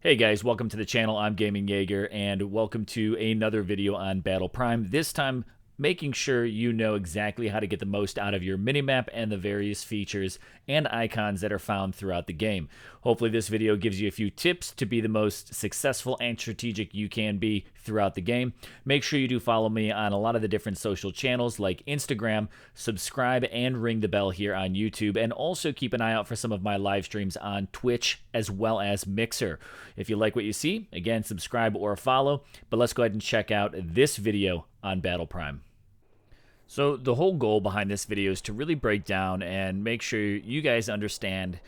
Hey guys, welcome to the channel. I'm Gaming Jaeger, and welcome to another video on Battle Prime. This time, making sure you know exactly how to get the most out of your minimap and the various features and icons that are found throughout the game. Hopefully this video gives you a few tips to be the most successful and strategic you can be throughout the game. Make sure you do follow me on a lot of the different social channels like Instagram, subscribe and ring the bell here on YouTube, and also keep an eye out for some of my live streams on Twitch as well as Mixer. If you like what you see, again, subscribe or follow, but let's go ahead and check out this video on Battle Prime. So the whole goal behind this video is to really break down and make sure you guys understand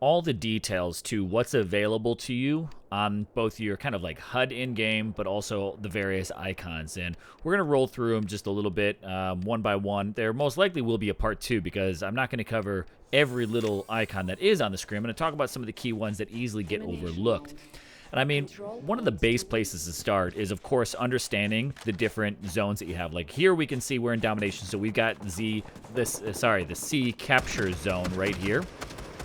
all the details to what's available to you on both your kind of like HUD in-game, but also the various icons. And we're going to roll through them just a little bit, one by one. There most likely will be a part two because I'm not going to cover every little icon that is on the screen. I'm going to talk about some of the key ones that easily get overlooked. And I mean, one of the base places to start is, of course, understanding the different zones that you have. Like here, we can see we're in domination, so we've got the C capture zone right here.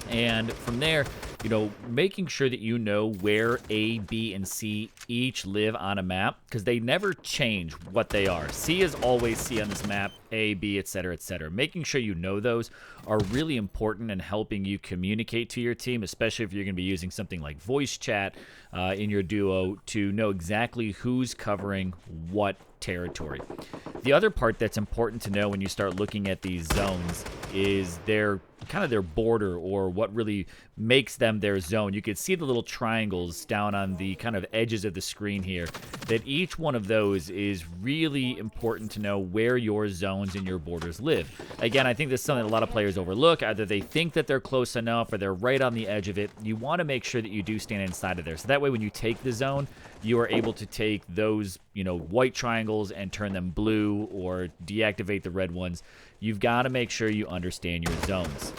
And from there, you know, making sure that you know where A, B, and C each live on a map, because they never change what they are. C is always C on this map, A, B, etc., etc. Making sure you know those are really important in helping you communicate to your team, especially if you're going to be using something like voice chat in your duo to know exactly who's covering what territory. The other part that's important to know when you start looking at these zones is their kind of their border, or what really makes them their zone. You can see the little triangles down on the kind of edges of the screen here, that each one of those is really important to know where your zones and your borders live. Again, I think this is something a lot of players overlook. Either they think that they're close enough or they're right on the edge of it. You want to make sure that you do stand inside of there, so that way when you take the zone, you are able to take those, you know, white triangles and turn them blue or deactivate the red ones. You've got to make sure you understand your zones.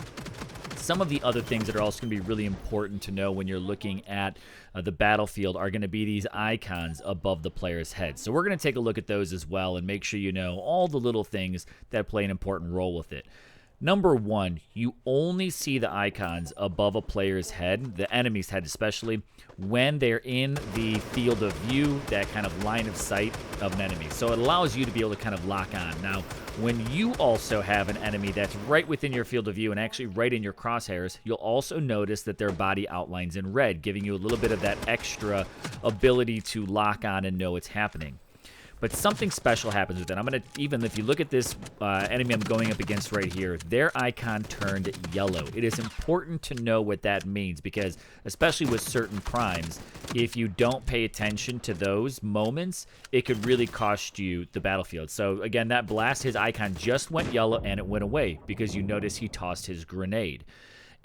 Some of the other things that are also going to be really important to know when you're looking at the battlefield are going to be these icons above the player's head. So we're going to take a look at those as well and make sure you know all the little things that play an important role with it. Number one, you only see the icons above a player's head, the enemy's head especially, when they're in the field of view, that kind of line of sight of an enemy. So it allows you to be able to kind of lock on. Now, when you also have an enemy that's right within your field of view and actually right in your crosshairs, you'll also notice that their body outlines in red, giving you a little bit of that extra ability to lock on and know what's happening. But something special happens with it. I'm going to, even if you look at this enemy I'm going up against right here, their icon turned yellow. It is important to know what that means because, especially with certain primes, if you don't pay attention to those moments, it could really cost you the battlefield. So again, that blast, his icon just went yellow and it went away because you notice he tossed his grenade.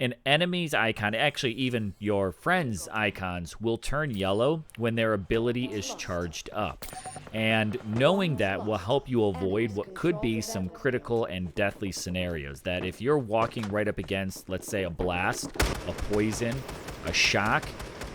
An enemy's icon, actually even your friend's icons, will turn yellow when their ability is charged up. And knowing that will help you avoid what could be some critical and deathly scenarios. That if you're walking right up against, let's say, a blast, a poison, a shock,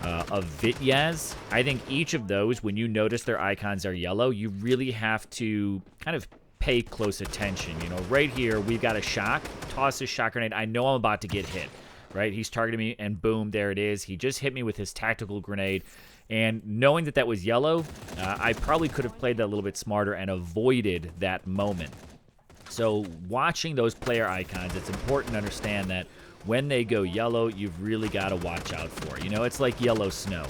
a Vityaz, I think each of those, when you notice their icons are yellow, you really have to kind of pay close attention. You know, right here, we've got a shock, toss his shock grenade. I know I'm about to get hit, right? He's targeting me, and boom, there it is. He just hit me with his tactical grenade. And knowing that that was yellow, I probably could have played that a little bit smarter and avoided that moment. So watching those player icons, it's important to understand that when they go yellow, you've really got to watch out for it. You know, it's like yellow snow.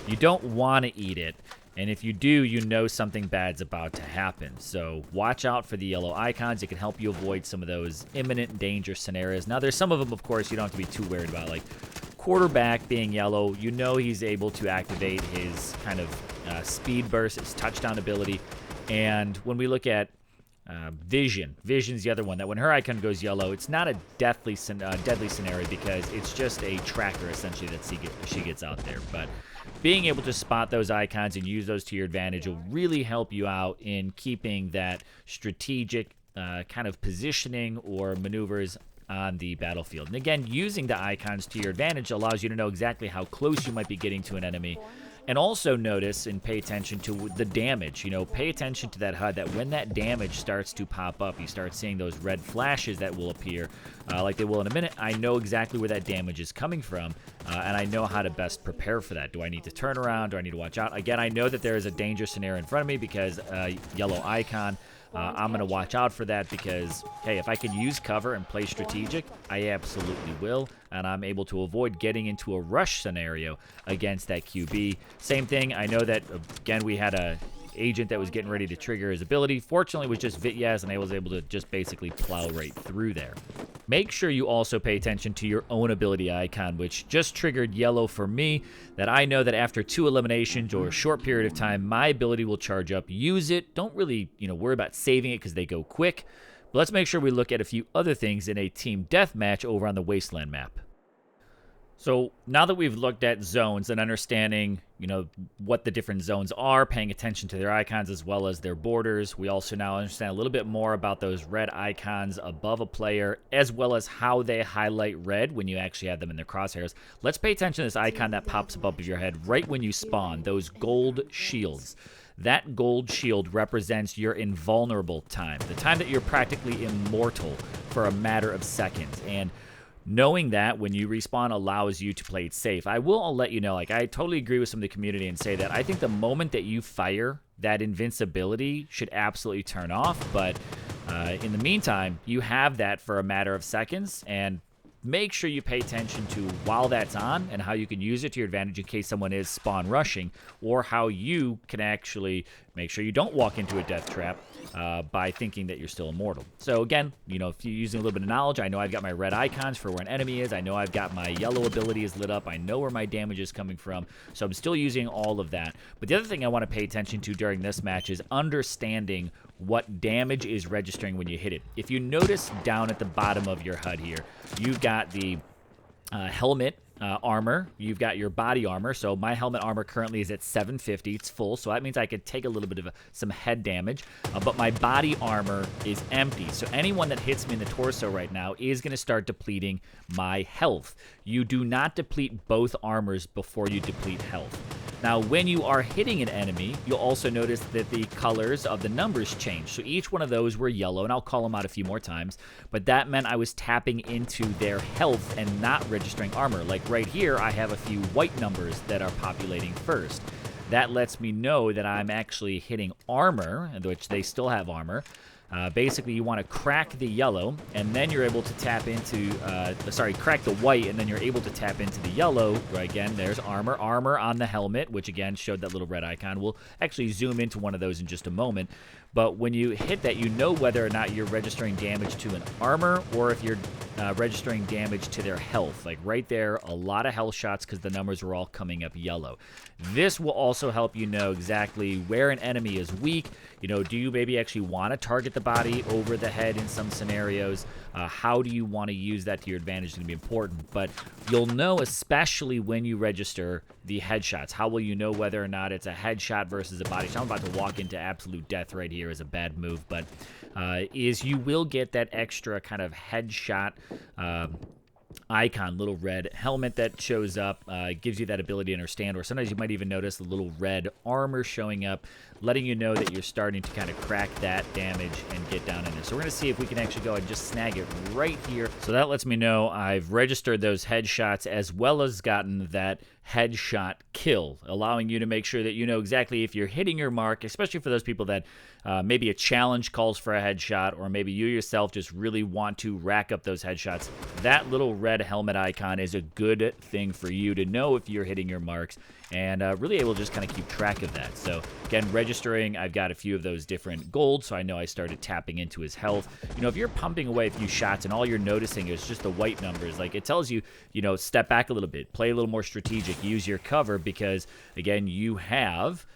You don't want to eat it. And if you do, you know something bad's about to happen. So watch out for the yellow icons. It can help you avoid some of those imminent danger scenarios. Now, there's some of them, of course, you don't have to be too worried about. Like quarterback being yellow, you know he's able to activate his kind of speed burst, his touchdown ability. And when we look at Vision's the other one, that when her icon goes yellow, it's not a deadly scenario because it's just a tracker, essentially, that she gets out there. But being able to spot those icons and use those to your advantage will really help you out in keeping that strategic kind of positioning or maneuvers on the battlefield. And again, using the icons to your advantage allows you to know exactly how close you might be getting to an enemy And also notice and pay attention to the damage. You know, pay attention to that HUD, that when that damage starts to pop up, you start seeing those red flashes that will appear like they will in a minute. I know exactly where that damage is coming from, and I know how to best prepare for that. Do I need to turn around? Do I need to watch out? Again, I know that there is a danger scenario in front of me because yellow icon. I'm going to watch out for that because, hey, if I can use cover and play strategic, I absolutely will, and I'm able to avoid getting into a rush scenario against that QB. Same thing, I know that, again, we had a agent that was getting ready to trigger his ability. Fortunately, it was just Vityaz, and I was able to just basically plow right through there. Make sure you also pay attention to your own ability icon, which just triggered yellow for me, that I know that after 2 eliminations or a short period of time, my ability will charge up. Use it. Don't really, worry about saving it because they go quick. But let's make sure we look at a few other things in a team deathmatch over on the Wasteland map. So now that we've looked at zones and understanding, what the different zones are, paying attention to their icons as well as their borders, we also now understand a little bit more about those red icons above a player, as well as how they highlight red when you actually have them in their crosshairs. Let's pay attention to this icon that pops above your head right when you spawn, those gold shields. That gold shield represents your invulnerable time, the time that you're practically immortal for a matter of seconds. And knowing that when you respawn allows you to play it safe. I'll let you know, I totally agree with some of the community and say that I think the moment that you fire, that invincibility should absolutely turn off. But in the meantime, you have that for a matter of seconds, and make sure you pay attention to while that's on and how you can use it to your advantage in case someone is spawn rushing, or how you can actually make sure you don't walk into a death trap by thinking that you're still immortal. So again, if you're using a little bit of knowledge, I know I've got my red icons for where an enemy is. I know I've got my yellow ability is lit up. I know where my damage is coming from. So I'm still using all of that. But the other thing I want to pay attention to during this match is understanding what damage is registering when you hit it. If you notice down at the bottom of your HUD here, you've got the helmet armor, you've got your body armor. So my helmet armor currently is at 750. It's full, so that means I could take a little bit of some head damage, but my body armor is empty. So anyone that hits me in the torso right now is going to start depleting my health. You do not deplete both armors before you deplete health. Now, when you are hitting an enemy, you'll also notice that the colors of the numbers change. So each one of those were yellow, and I'll call them out a few more times, but that meant I was tapping into their health and not registering armor. Like right here, I have a few white numbers that are populating first. That lets me know that I'm actually hitting armor, which they still have armor. Basically, you want to crack the yellow, and then you're able to tap into, crack the white, and then you're able to tap into the yellow. Right, again, there's armor on the helmet, which again showed that little red icon. We'll actually zoom into one of those in just a moment. But when you hit that, you know whether or not you're registering damage to an armor or if you're registering damage to their health. Like right there, a lot of health shots because the numbers are all coming up yellow. This will also help you know exactly where an enemy is weak. Do you maybe actually want to target the body over the head in some scenarios? How do you want to use that to your advantage is going to be important. But you'll know, especially when you register the headshots. How will you know whether or not it's a headshot versus a body shot? I'm about to walk into absolute death right here is a bad move, but is you will get that extra kind of headshot icon, little red helmet that shows up, gives you that ability to understand, or sometimes you might even notice the little red armor showing up, letting you know that you're starting to kind of crack that damage and get down in there. So we're going to see if we can actually go and just snag it right here. So that lets me know I've registered those headshots as well as gotten that headshot kill, allowing you to make sure that you know exactly if you're hitting your mark, especially for those people that maybe a challenge calls for a headshot, or maybe you yourself just really want to rack up those headshots. That little red helmet icon is a good thing for you to know if you're hitting your marks, and really able to just kind of keep track of that. So again, registering, I've got a few of those different golds, so I know I started tapping into his health. If you're pumping away a few shots and all you're noticing is just the white numbers, like it tells you, step back a little bit, play a little more strategic, use your cover, because again, you have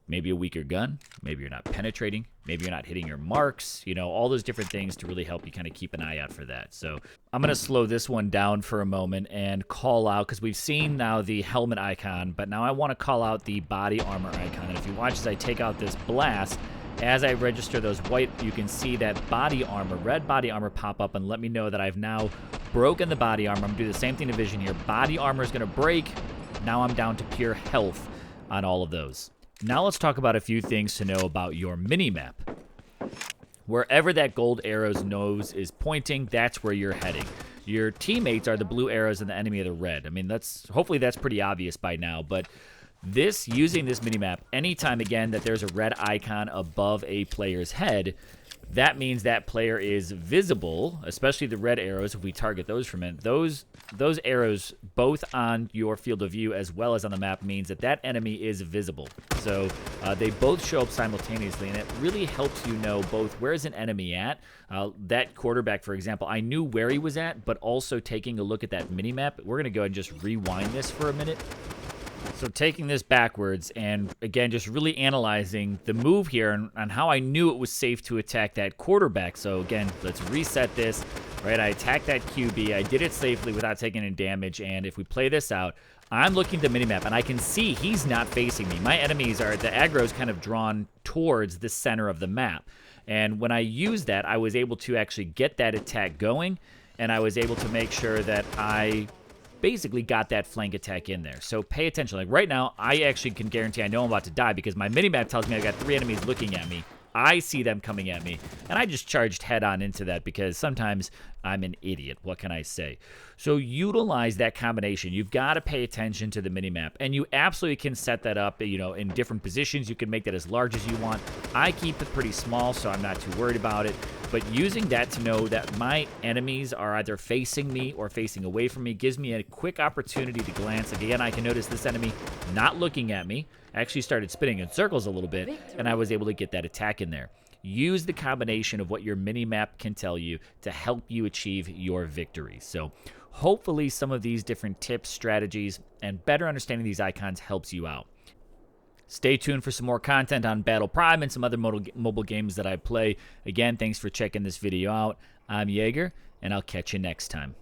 maybe a weaker gun, maybe you're not penetrating, maybe you're not hitting your marks, all those different things to really help you kind of keep an eye out for that. So I'm going to slow this one down for a moment and call out, because we've seen now the helmet icon, but now I want to call out the body armor icon. And if you watch as I take out this blast, as I register those white, you can see that body armor, red body armor pop up and let me know that I've now broken the body armor. I'm going to do the same thing to vision here. Body armor is going to break. Now I'm down to pure health on all of those. Now let's talk about a few things to know about your mini-map. Wherever that gold arrow's nose is pointing, that's where you're heading. Your teammates are the blue arrows and the enemy are the red. I mean, hopefully that's pretty obvious by now, but using this minimap, anytime again that there's a red icon above a player's head, that means that player is visible, especially the red arrows. If we target those from it, those arrows both on your field of view as well as on the map means that enemy is visible. So they both show up simultaneously, and it really helps you know both where's an enemy at. That quarterback, for example, I knew where he was at, but also taking a look at that mini map. We're gonna go ahead and just rewind this for a minute. So taking this backwards and, again, just really analyzing the move here and how I knew it was safe to attack that quarterback. So, again, let's reset this, right? I attacked that QB. I did it safely without taking any damage, and if we play this out, I'm looking at the minimap, and I can see he's not facing me. My enemies are, the aggro's kind of drawn towards the center of the map. And when I used that, I was able to actually get that attack going, and I was able to make sure that I basically got that flank attack in there. So pay attention. Like right now, I actually can guarantee I know I'm about to die because my minimap tells me I got 3 enemies looking at me. I see them coming at me, and I just charged head on into that because sometimes I'm an idiot. What can I say? So utilize that combination. You've got to pay attention to the minimap, and you absolutely can set that up, you know, in different positions. You can make that as large as you want. I keep it pretty small, so I'm not too worried about it. But using that to know that my enemies are either facing me or facing away from me gives me a quick opportunity to glance. Again, I can notice this enemy not looking at me. I actually started spinning in circles a little bit, and I was able to get that attack in there. Use the combination of what your mini-map can tell you to help you achieve your victory. So hopefully some of these different tips, strategies, and better understanding these icons helps you out. Stay tuned for some more content on Battle Prime and some other mobile games that I play. Again, thanks for checking this video out. I'm Jaeger, and I'll catch you next time.